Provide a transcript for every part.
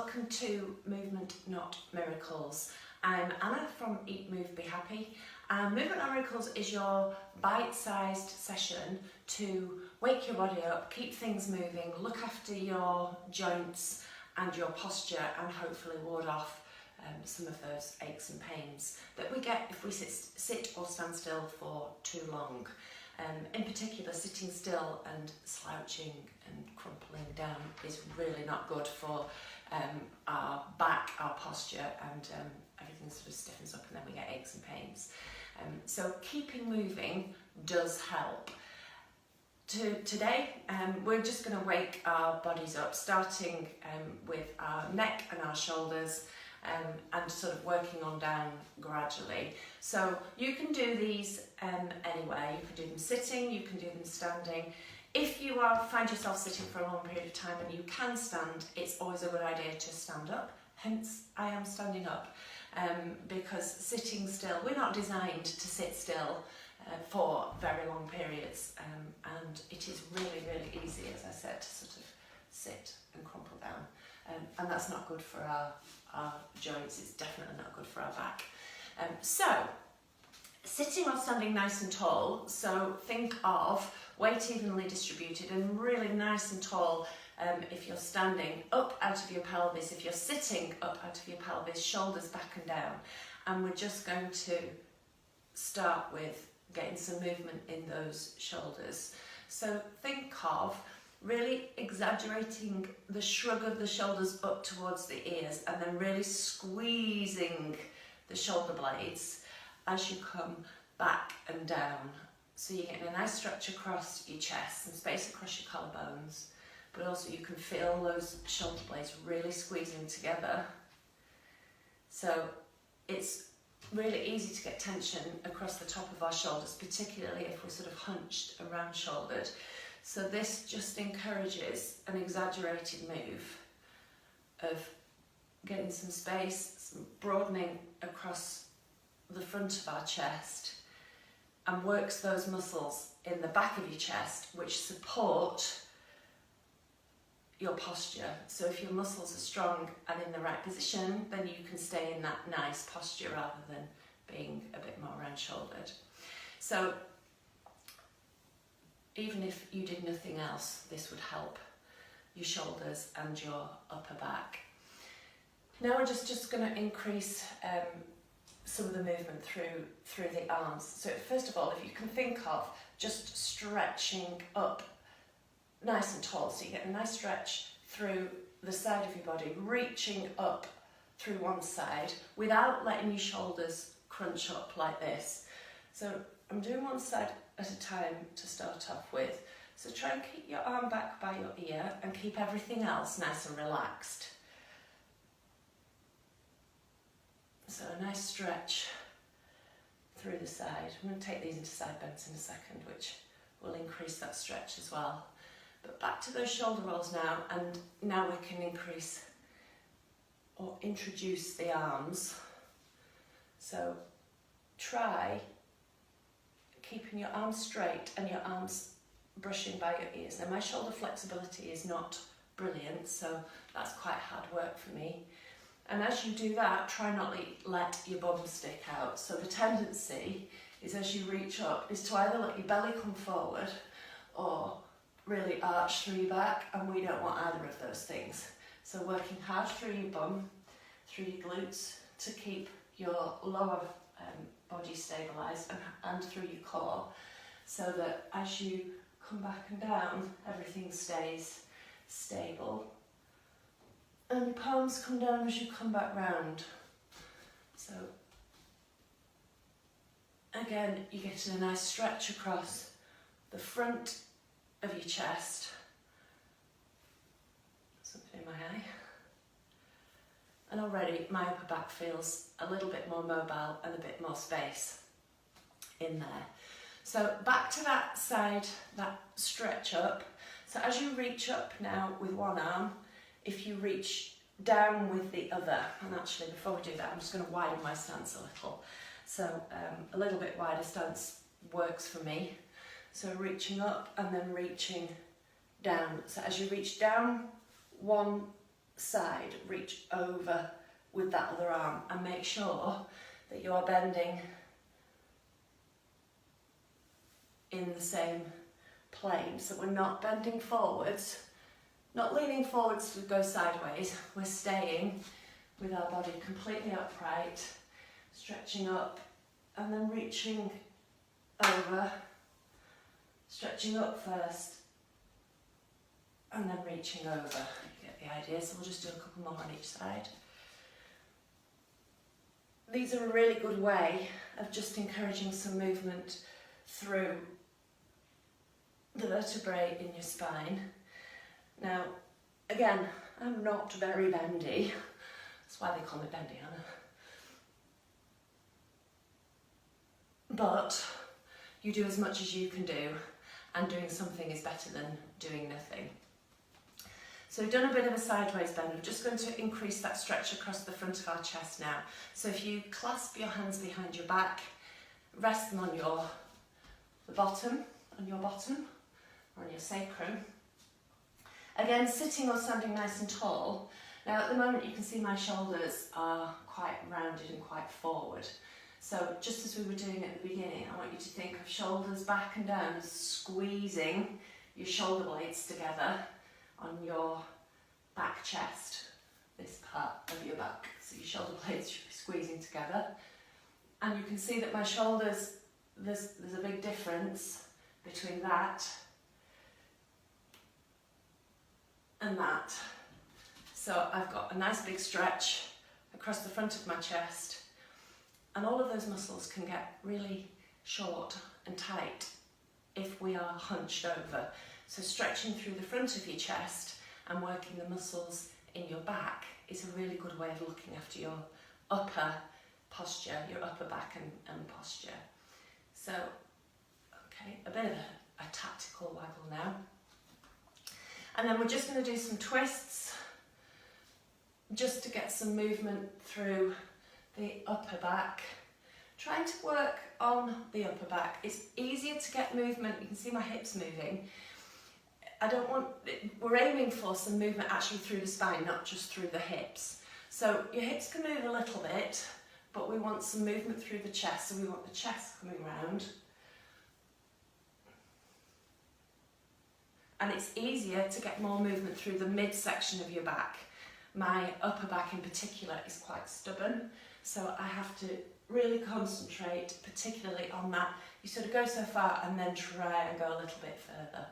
welcome to Movement Not Miracles. I'm Anna from Eat Move Be Happy, and Movement Not Miracles is your bite-sized session to wake your body up, keep things moving, look after your joints and your posture, and hopefully ward off some of those aches and pains that we get if we sit or stand still for too long. In particular, sitting still and slouching and crumpling down is really not good for our back, our posture, and everything sort of stiffens up and then we get aches and pains. So keeping moving does help. Today, we're just going to wake our bodies up, starting with our neck and our shoulders, and sort of working on down gradually. So you can do these anywhere. You can do them sitting, you can do them standing. If you find yourself sitting for a long period of time and you can stand, it's always a good idea to stand up. Hence, I am standing up because sitting still, we're not designed to sit still for very long periods, and it is really, really easy, as I said, to sort of sit and crumple down. And that's not good for our joints, it's definitely not good for our back. So, sitting or standing nice and tall, so think of weight evenly distributed and really nice and tall. If you're standing, up out of your pelvis. If you're sitting, up out of your pelvis, shoulders back and down. And we're just going to start with getting some movement in those shoulders. So think of really exaggerating the shrug of the shoulders up towards the ears, and then really squeezing the shoulder blades as you come back and down. So you're getting a nice stretch across your chest and space across your collarbones, but also you can feel those shoulder blades really squeezing together. So it's really easy to get tension across the top of our shoulders, particularly if we're sort of hunched and round shouldered. So this just encourages an exaggerated move of getting some space, some broadening across the front of our chest, and works those muscles in the back of your chest which support your posture. So if your muscles are strong and in the right position, then you can stay in that nice posture rather than being a bit more round shouldered. So even if you did nothing else, this would help your shoulders and your upper back. Now we're just going to increase some of the movement through the arms. So first of all, if you can think of just stretching up nice and tall, so you get a nice stretch through the side of your body, reaching up through one side without letting your shoulders crunch up like this. So I'm doing one side at a time to start off with. So try and keep your arm back by your ear and keep everything else nice and relaxed. So a nice stretch through the side. I'm going to take these into side bends in a second, which will increase that stretch as well. But back to those shoulder rolls now, and now we can increase or introduce the arms. So try keeping your arms straight and your arms brushing by your ears. Now my shoulder flexibility is not brilliant, so that's quite hard work for me. And as you do that, try not to let your bum stick out. So the tendency is, as you reach up, is to either let your belly come forward or really arch through your back, and we don't want either of those things. So working hard through your bum, through your glutes, to keep your lower body stabilised, and through your core, so that as you come back and down, everything stays stable. And your palms come down as you come back round. So again, you're getting a nice stretch across the front of your chest. Something in my eye. And already my upper back feels a little bit more mobile and a bit more space in there. So back to that side, that stretch up. So as you reach up now with one arm, if you reach down with the other, and actually before we do that, I'm just going to widen my stance a little. So a little bit wider stance works for me. So reaching up and then reaching down. So as you reach down one side, reach over with that other arm and make sure that you are bending in the same plane. So we're not bending forwards, not leaning forwards to go sideways, we're staying with our body completely upright, stretching up and then reaching over, stretching up first and then reaching over. You get the idea, so we'll just do a couple more on each side. These are a really good way of just encouraging some movement through the vertebrae in your spine. Now, again, I'm not very bendy. That's why they call me Bendy Anna. But you do as much as you can do, and doing something is better than doing nothing. So we've done a bit of a sideways bend. We're just going to increase that stretch across the front of our chest now. So if you clasp your hands behind your back, rest them on the bottom, on your bottom, or on your sacrum. Again, sitting or standing nice and tall. Now at the moment you can see my shoulders are quite rounded and quite forward. So just as we were doing at the beginning, I want you to think of shoulders back and down as squeezing your shoulder blades together on your back chest, this part of your back. So your shoulder blades should be squeezing together. And you can see that my shoulders, there's a big difference between that and that. So I've got a nice big stretch across the front of my chest, and all of those muscles can get really short and tight if we are hunched over. So stretching through the front of your chest and working the muscles in your back is a really good way of looking after your upper posture, your upper back and posture. So, okay, a bit of a tactical waggle now. And then we're just going to do some twists just to get some movement through the upper back. Trying to work on the upper back. It's easier to get movement. You can see my hips moving. We're aiming for some movement actually through the spine, not just through the hips. So your hips can move a little bit, but we want some movement through the chest. So we want the chest coming round. And it's easier to get more movement through the midsection of your back. My upper back in particular is quite stubborn, so I have to really concentrate particularly on that. You sort of go so far and then try and go a little bit further.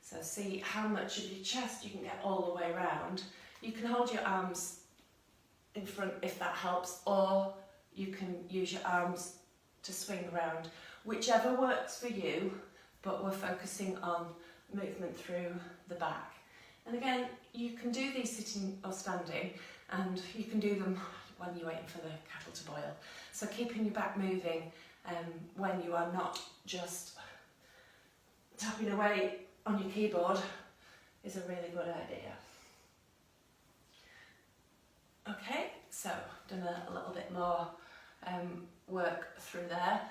So see how much of your chest you can get all the way around. You can hold your arms in front if that helps, or you can use your arms to swing around. Whichever works for you, but we're focusing on movement through the back. And again, you can do these sitting or standing, and you can do them when you're waiting for the kettle to boil. So keeping your back moving when you are not just tapping away on your keyboard is a really good idea. Okay, so done a little bit more work through there.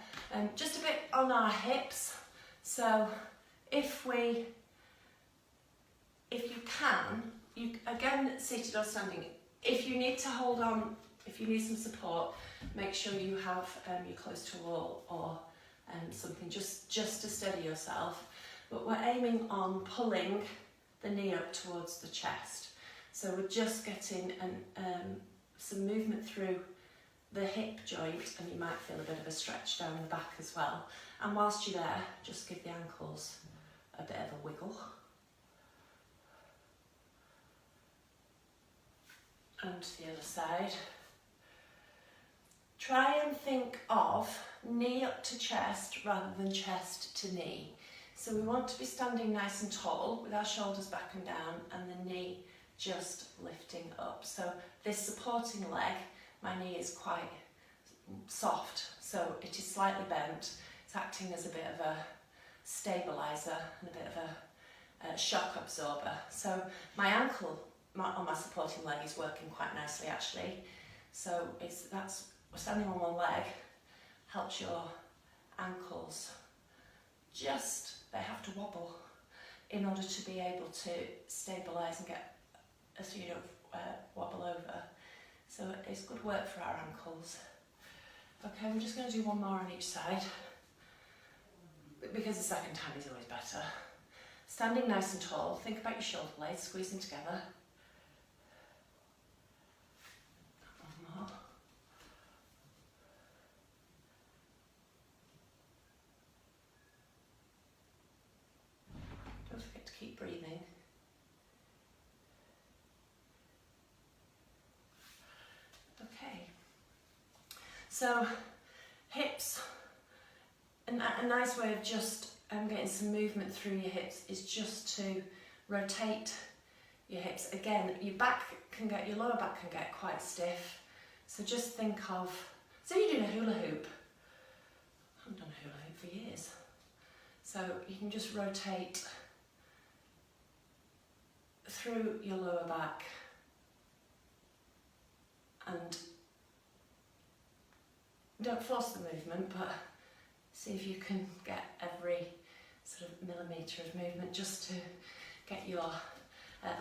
Just a bit on our hips. So if you can, again, seated or standing, if you need to hold on, if you need some support, make sure you have you're close to a wall or something just to steady yourself. But we're aiming on pulling the knee up towards the chest. So we're just getting some movement through the hip joint, and you might feel a bit of a stretch down the back as well. And whilst you're there, just give the ankles a bit of a wiggle. And to the other side. Try and think of knee up to chest rather than chest to knee. So we want to be standing nice and tall with our shoulders back and down and the knee just lifting up. So this supporting leg, my knee is quite soft, so it is slightly bent. It's acting as a bit of a stabiliser and a bit of a shock absorber. So my ankle on my supporting leg is working quite nicely actually. So we're standing on one leg, helps your ankles they have to wobble in order to be able to stabilise and get wobble over. So it's good work for our ankles. Okay, I'm just going to do one more on each side, because the second time is always better. Standing nice and tall, think about your shoulder blades squeezing together. One more. Don't forget to keep breathing. Okay. So, hips, a nice way of just getting some movement through your hips is just to rotate your hips. Again, your lower back can get quite stiff. So just think of, so you're doing a hula hoop. I haven't done a hula hoop for years. So you can just rotate through your lower back and don't force the movement, but see if you can get every sort of millimetre of movement just to get your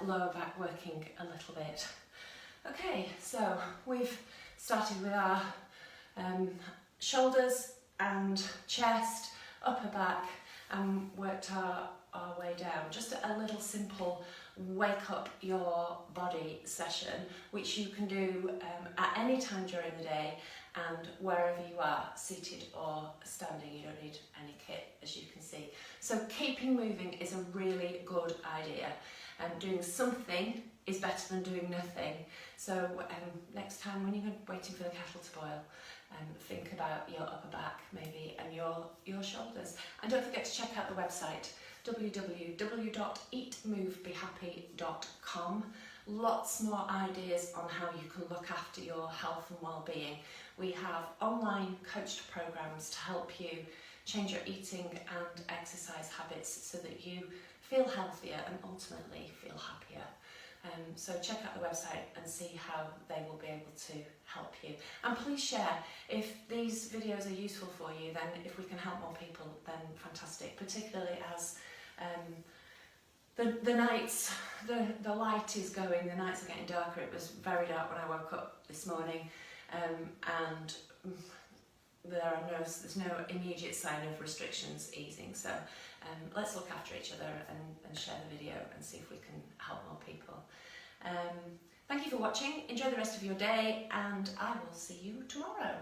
lower back working a little bit. Okay, so we've started with our shoulders and chest, upper back, and worked our way down. Just a little simple wake up your body session, which you can do at any time during the day and wherever you are, seated or standing. You don't need any kit, as you can see. So keeping moving is a really good idea, and doing something is better than doing nothing. So next time when you're waiting for the kettle to boil, think about your upper back maybe and your shoulders. And don't forget to check out the website www.eatmovebehappy.com. Lots more ideas on how you can look after your health and well-being. We have online coached programs to help you change your eating and exercise habits so that you feel healthier and ultimately feel happier. So check out the website and see how they will be able to help you. And please share if these videos are useful for you. Then if we can help more people, then fantastic, particularly as the nights, the light is going, the nights are getting darker. It was very dark when I woke up this morning, and there's no immediate sign of restrictions easing. So let's look after each other and share the video and see if we can help more people. Thank you for watching. Enjoy the rest of your day, and I will see you tomorrow.